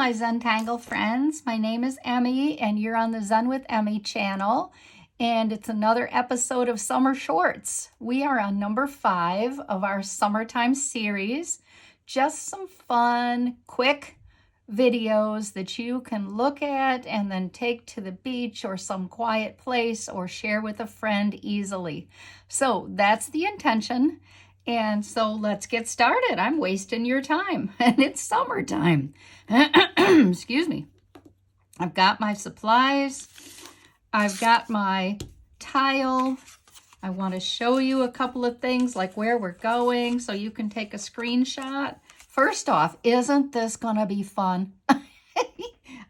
my Zentangle friends. My name is Emmy, and you're on the Zen with Emmy channel, and it's another episode of Summer Shorts. We are on number 5 of our summertime series. Just some fun, quick videos that you can look at and then take to the beach or some quiet place or share with a friend easily. So that's the intention. And so let's get started. I'm wasting your time, and it's summertime. Excuse me. I've got my supplies. I've got my tile. I want to show you a couple of things like where we're going so you can take a screenshot. First off, isn't this going to be fun?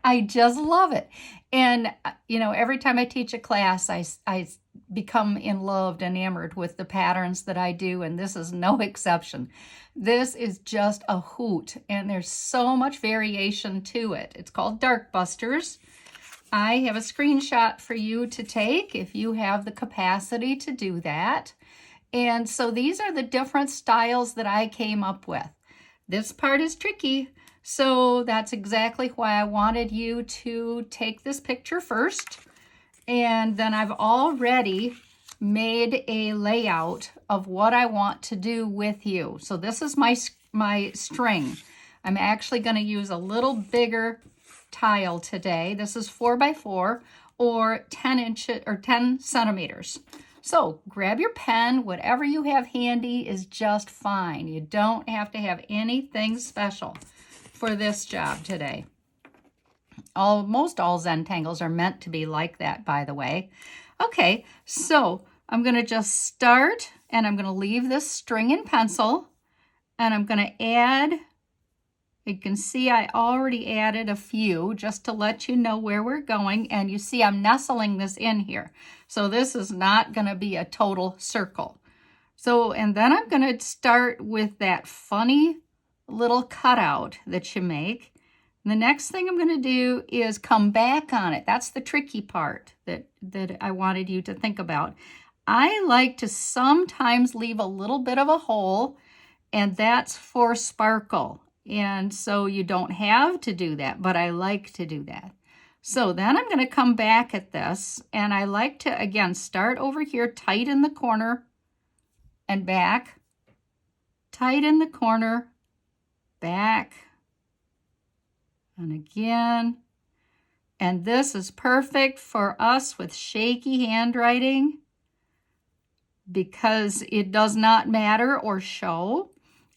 I just love it. And, you know, every time I teach a class, I become in love, enamored with the patterns that I do, and this is no exception. This is just a hoot, and there's so much variation to it. It's called Dark Busters. I have a screenshot for you to take if you have the capacity to do that. And so these are the different styles that I came up with. This part is tricky, so that's exactly why I wanted you to take this picture first. And then I've already made a layout of what I want to do with you. So this is my string. I'm actually going to use a little bigger tile today. This is 4x4 or 10 inches or 10 centimeters. So grab your pen, whatever you have handy is just fine. You don't have to have anything special for this job today. Most all Zentangles are meant to be like that, by the way. Okay, so I'm going to just start, and I'm going to leave this string and pencil, and I'm going to add, you can see I already added a few just to let you know where we're going, and you see I'm nestling this in here. So this is not going to be a total circle. So, and then I'm going to start with that funny little cutout that you make. The next thing I'm going to do is come back on it. That's the tricky part that I wanted you to think about. I like to sometimes leave a little bit of a hole, and that's for sparkle. And so you don't have to do that, but I like to do that. So then I'm going to come back at this, and I like to, again, start over here, tight in the corner, and back, tight in the corner, back, and again. And this is perfect for us with shaky handwriting because it does not matter or show.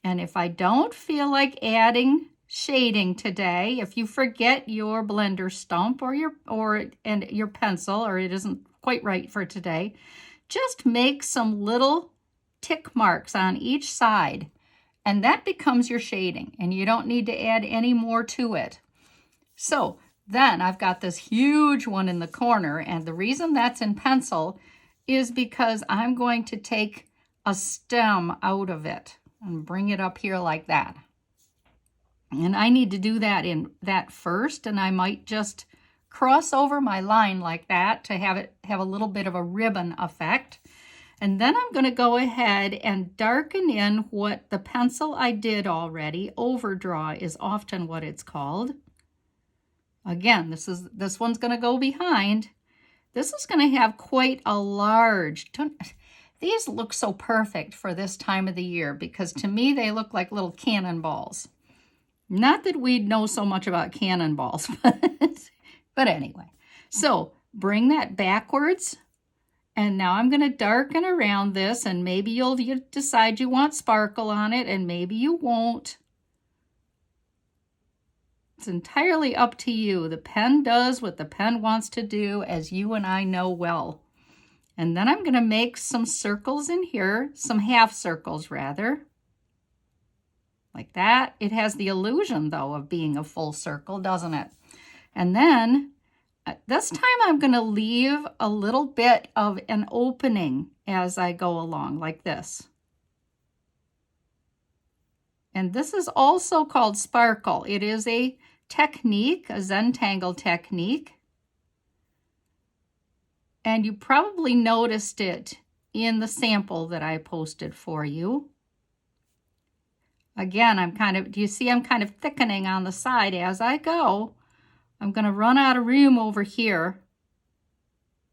And if I don't feel like adding shading today, if you forget your blender stump or your pencil, or it isn't quite right for today, just make some little tick marks on each side, and that becomes your shading, and you don't need to add any more to it. So then I've got this huge one in the corner, and the reason that's in pencil is because I'm going to take a stem out of it and bring it up here like that. And I need to do that first, and I might just cross over my line like that to have it have a little bit of a ribbon effect. And then I'm going to go ahead and darken in what the pencil I did already. Overdraw is often what it's called. Again, this one's going to go behind. This is going to have quite a large, these look so perfect for this time of the year because to me they look like little cannonballs. Not that we know so much about cannonballs, but anyway. So bring that backwards, and now I'm going to darken around this, and maybe you'll decide you want sparkle on it, and maybe you won't. It's entirely up to you. The pen does what the pen wants to do, as you and I know well. And then I'm going to make some circles in here, some half circles rather. Like that. It has the illusion, though, of being a full circle, doesn't it? And then this time I'm going to leave a little bit of an opening as I go along, like this. And this is also called sparkle. It is a technique, a Zentangle technique. And you probably noticed it in the sample that I posted for you. Again, do you see I'm kind of thickening on the side as I go. I'm going to run out of room over here,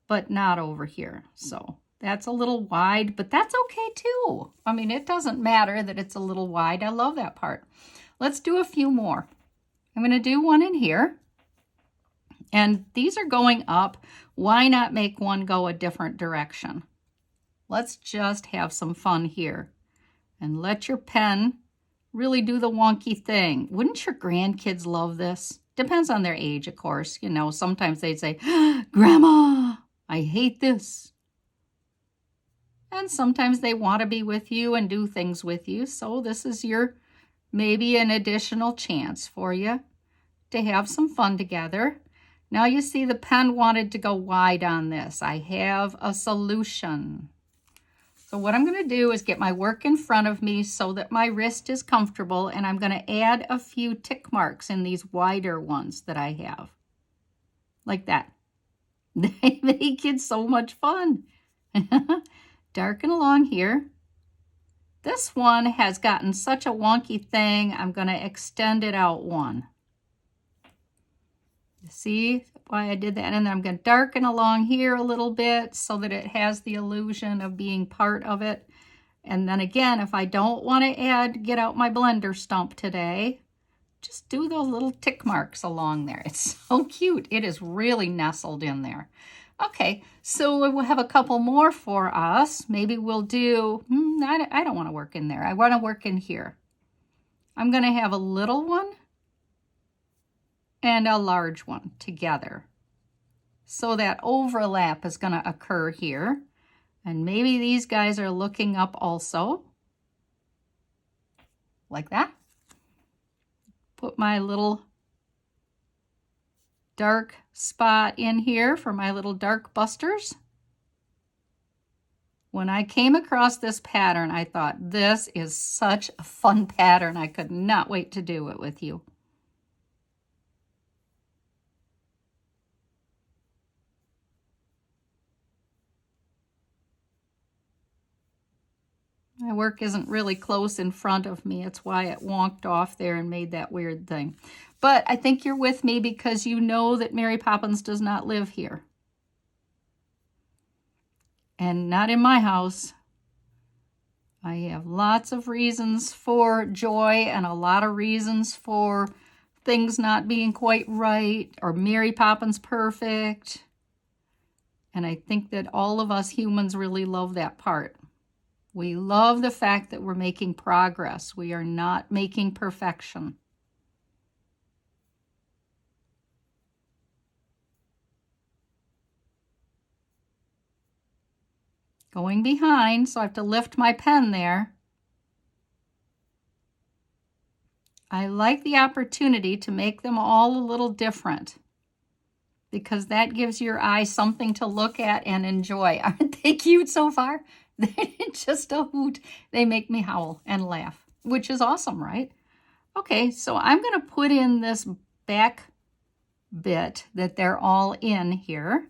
but not over here. So that's a little wide, but that's okay too. I mean, it doesn't matter that it's a little wide. I love that part. Let's do a few more. I'm going to do one in here. And these are going up. Why not make one go a different direction? Let's just have some fun here. And let your pen really do the wonky thing. Wouldn't your grandkids love this? Depends on their age, of course. You know, sometimes they'd say, Grandma, I hate this. And sometimes they want to be with you and do things with you. So this is maybe an additional chance for you to have some fun together. Now you see the pen wanted to go wide on this. I have a solution. So what I'm going to do is get my work in front of me so that my wrist is comfortable, and I'm going to add a few tick marks in these wider ones that I have. Like that. They make it so much fun. Darken along here. This one has gotten such a wonky thing, I'm going to extend it out one. See why I did that? And then I'm going to darken along here a little bit so that it has the illusion of being part of it. And then again, if I don't want to get out my blender stump today, just do those little tick marks along there. It's so cute. It is really nestled in there. Okay, so we'll have a couple more for us. Maybe we'll do, I don't want to work in there. I want to work in here. I'm going to have a little one and a large one together. So that overlap is going to occur here. And maybe these guys are looking up also. Like that. Put my little dark spot in here for my little dark busters. When I came across this pattern, I thought, this is such a fun pattern. I could not wait to do it with you. My work isn't really close in front of me. It's why it wonked off there and made that weird thing. But I think you're with me because you know that Mary Poppins does not live here. And not in my house. I have lots of reasons for joy and a lot of reasons for things not being quite right or Mary Poppins perfect. And I think that all of us humans really love that part. We love the fact that we're making progress. We are not making perfection. Going behind, so I have to lift my pen there. I like the opportunity to make them all a little different because that gives your eye something to look at and enjoy. Aren't they cute so far? They're just a hoot. They make me howl and laugh, which is awesome, right? Okay, so I'm going to put in this back bit that they're all in here.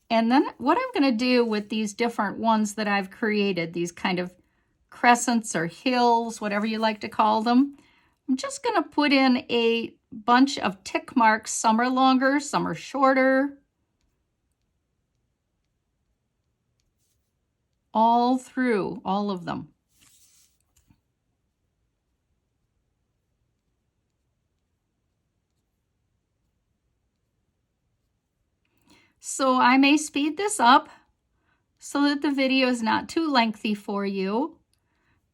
And then what I'm going to do with these different ones that I've created, these kind of crescents or hills, whatever you like to call them, I'm just going to put in a bunch of tick marks. Some are longer, some are shorter. All through, all of them. So I may speed this up so that the video is not too lengthy for you.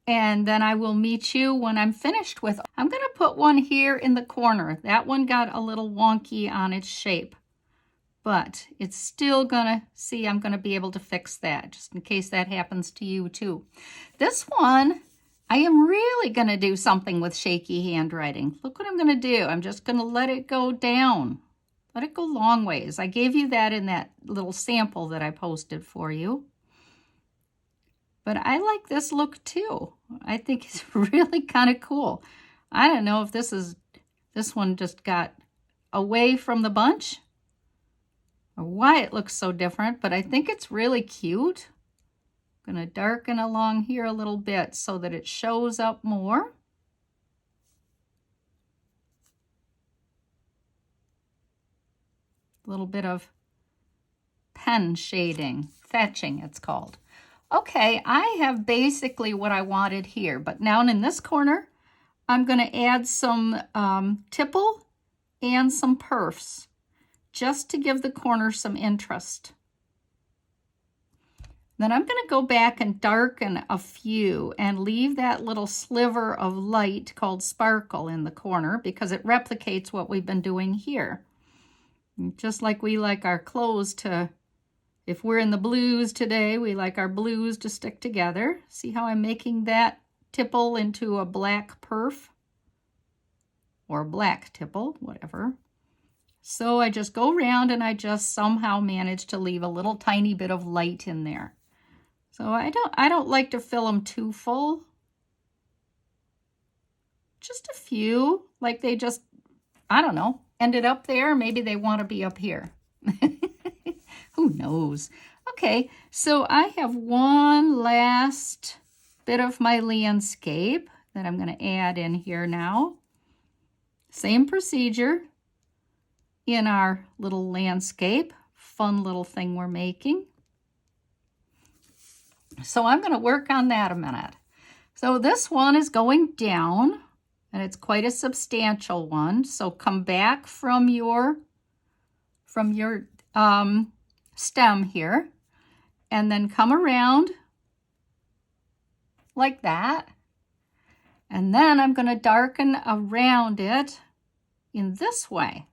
And then I will meet you when I'm finished with. I'm going to put one here in the corner. That one got a little wonky on its shape. But it's still gonna, see, I'm gonna be able to fix that just in case that happens to you too. This one, I am really gonna do something with shaky handwriting. Look what I'm gonna do. I'm just gonna let it go down. Let it go long ways. I gave you that in that little sample that I posted for you. But I like this look too. I think it's really kind of cool. I don't know if this one just got away from the bunch or why it looks so different, but I think it's really cute. I'm going to darken along here a little bit so that it shows up more. A little bit of pen shading, fetching it's called. Okay, I have basically what I wanted here, but now in this corner, I'm going to add some tipple and some perfs just to give the corner some interest. Then I'm going to go back and darken a few and leave that little sliver of light called sparkle in the corner because it replicates what we've been doing here. Just like we like our clothes to, if we're in the blues today, we like our blues to stick together. See how I'm making that tipple into a black perf? Or black tipple, whatever. So I just go around and I just somehow manage to leave a little tiny bit of light in there. So I don't like to fill them too full. Just a few, like they just, I don't know, ended up there. Maybe they want to be up here. Who knows? Okay, so I have one last bit of my landscape that I'm going to add in here now. Same procedure in our little landscape, fun little thing we're making. So I'm going to work on that a minute. So this one is going down, and it's quite a substantial one. So come back from your stem here, and then come around like that. And then I'm going to darken around it in this way.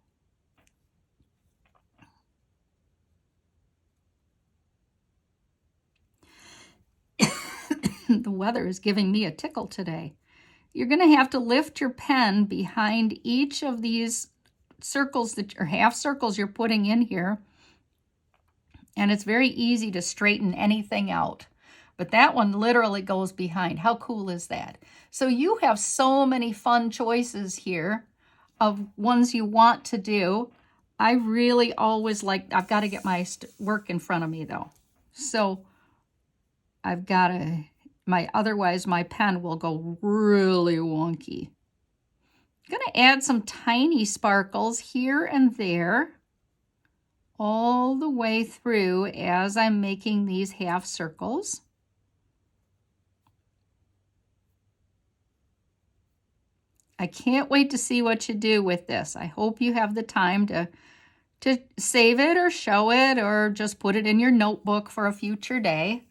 The weather is giving me a tickle today. You're going to have to lift your pen behind each of these circles or half circles you're putting in here. And it's very easy to straighten anything out. But that one literally goes behind. How cool is that? So you have so many fun choices here of ones you want to do. I really always like, I've got to get my work in front of me though. So I've got to, otherwise my pen will go really wonky. I'm going to add some tiny sparkles here and there all the way through as I'm making these half circles. I can't wait to see what you do with this. I hope you have the time to save it or show it or just put it in your notebook for a future day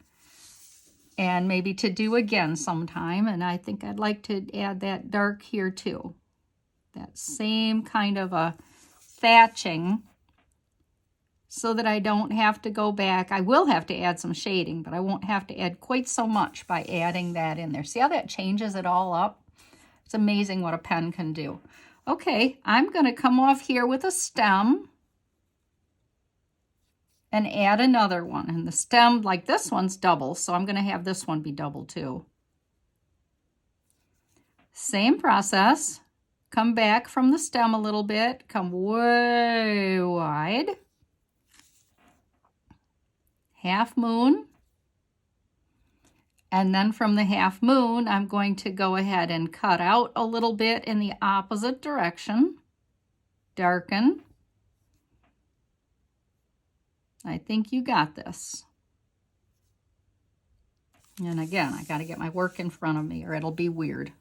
and maybe to do again sometime. And I think I'd like to add that dark here too. That same kind of a thatching so that I don't have to go back. I will have to add some shading, but I won't have to add quite so much by adding that in there. See how that changes it all up? It's amazing what a pen can do. Okay, I'm going to come off here with a stem and add another one. And the stem, like this one's double, so I'm going to have this one be double too. Same process. Come back from the stem a little bit, come way wide. Half moon. And then from the half moon, I'm going to go ahead and cut out a little bit in the opposite direction. Darken. I think you got this. And again, I got to get my work in front of me or it'll be weird.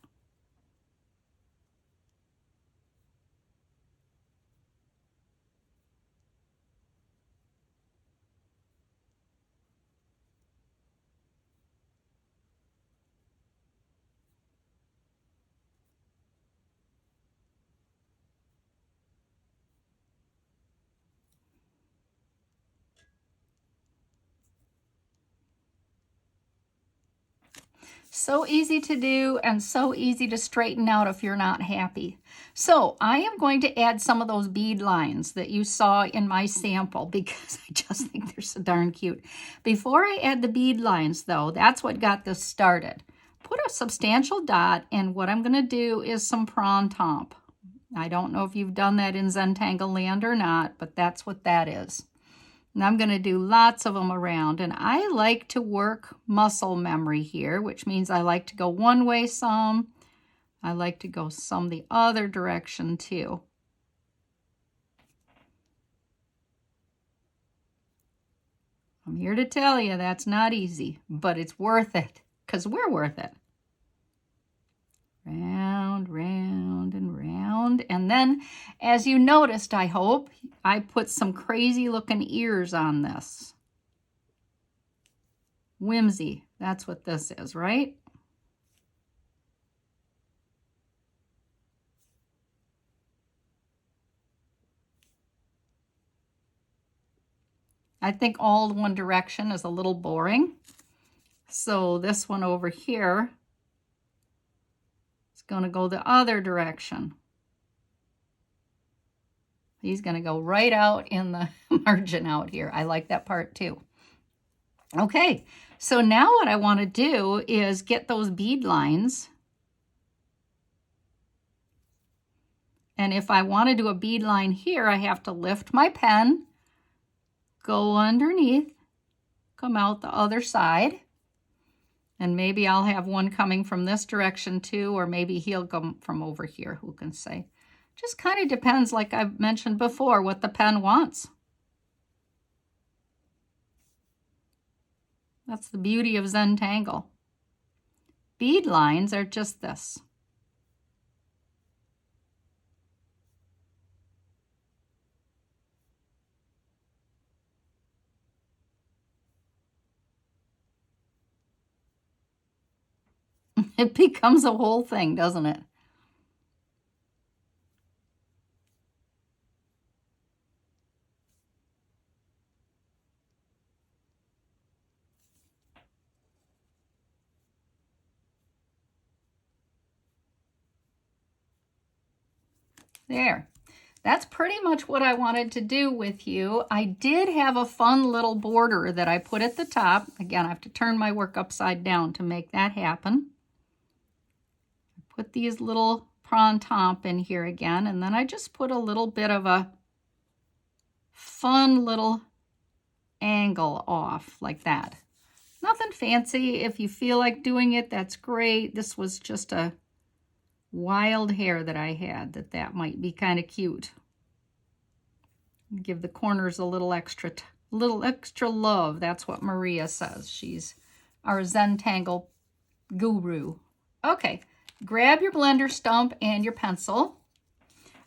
So easy to do and so easy to straighten out if you're not happy. So I am going to add some of those bead lines that you saw in my sample because I just think they're so darn cute. Before I add the bead lines though, that's what got this started. Put a substantial dot and what I'm going to do is some printemps. I don't know if you've done that in Zentangle land or not, but that's what that is. And I'm going to do lots of them around. And I like to work muscle memory here, which means I like to go one way some. I like to go some the other direction too. I'm here to tell you that's not easy, but it's worth it because we're worth it. Round, round, and round. And then, as you noticed, I hope, I put some crazy looking ears on this. Whimsy, that's what this is, right? I think all one direction is a little boring. So this one over here is going to go the other direction. He's going to go right out in the margin out here. I like that part too. Okay, so now what I want to do is get those bead lines. And if I want to do a bead line here, I have to lift my pen, go underneath, come out the other side. And maybe I'll have one coming from this direction too, or maybe he'll come from over here, who can say. Just kind of depends, like I've mentioned before, what the pen wants. That's the beauty of Zentangle. Bead lines are just this. It becomes a whole thing, doesn't it? There. That's pretty much what I wanted to do with you. I did have a fun little border that I put at the top. Again, I have to turn my work upside down to make that happen. Put these little printemps in here again, and then I just put a little bit of a fun little angle off like that. Nothing fancy. If you feel like doing it, that's great. This was just a wild hair that I had that might be kind of cute. Give the corners a little extra love. That's what Maria says. She's our Zentangle guru. Okay, grab your blender stump and your pencil.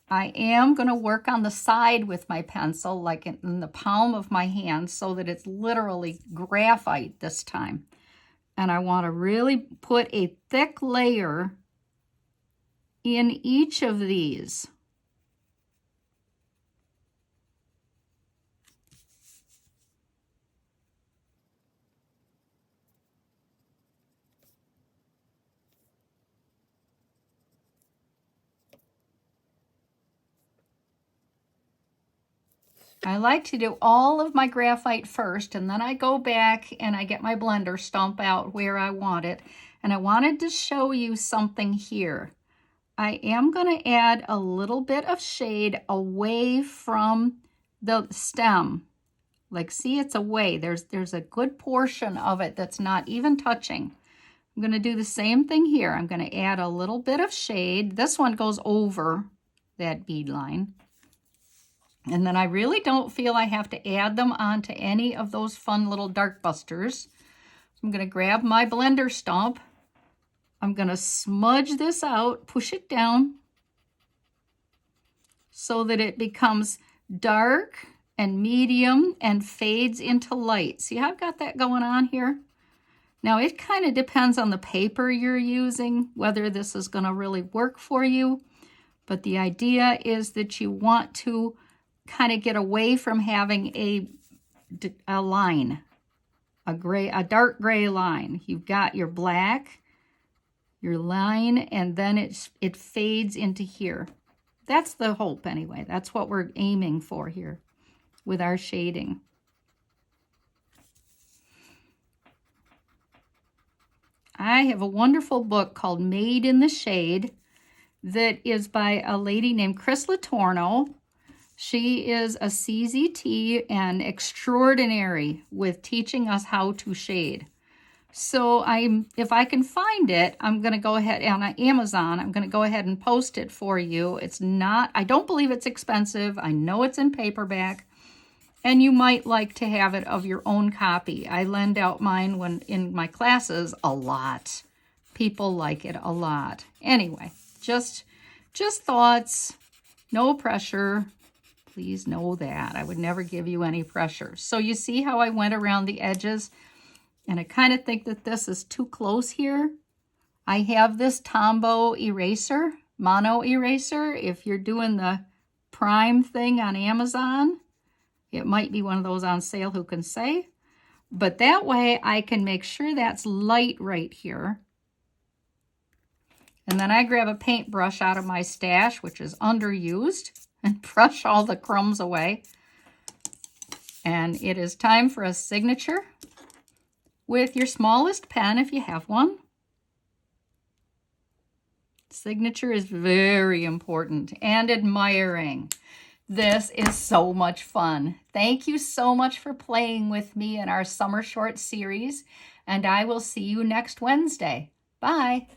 I am going to work on the side with my pencil, like in the palm of my hand, so that it's literally graphite this time. And I want to really put a thick layer in each of these. I like to do all of my graphite first, and then I go back and I get my blender stump out where I want it. And I wanted to show you something here. I am going to add a little bit of shade away from the stem. Like, see, it's away. There's a good portion of it that's not even touching. I'm going to do the same thing here. I'm going to add a little bit of shade. This one goes over that bead line. And then I really don't feel I have to add them onto any of those fun little dark busters. I'm going to grab my blender stump. I'm going to smudge this out, push it down so that it becomes dark and medium and fades into light. See how I've got that going on here? Now it kind of depends on the paper you're using, whether this is going to really work for you. But the idea is that you want to kind of get away from having a line, a dark gray line. You've got your black, your line, and then it fades into here. That's the hope anyway. That's what we're aiming for here with our shading. I have a wonderful book called Made in the Shade that is by a lady named Chris LaTourneau. She is a CZT and extraordinary with teaching us how to shade. So if I can find it, I'm going to go ahead on Amazon. I'm going to go ahead and post it for you. It's not, I don't believe it's expensive. I know it's in paperback. And you might like to have it of your own copy. I lend out mine when in my classes a lot. People like it a lot. Anyway, just thoughts, no pressure. Please know that. I would never give you any pressure. So you see how I went around the edges? And I kind of think that this is too close here. I have this Tombow eraser, mono eraser. If you're doing the Prime thing on Amazon, it might be one of those on sale, who can say? But that way I can make sure that's light right here. And then I grab a paintbrush out of my stash, which is underused, and brush all the crumbs away. And it is time for a signature with your smallest pen, if you have one. Signature is very important, and admiring. This is so much fun. Thank you so much for playing with me in our Summer Short series, and I will see you next Wednesday. Bye.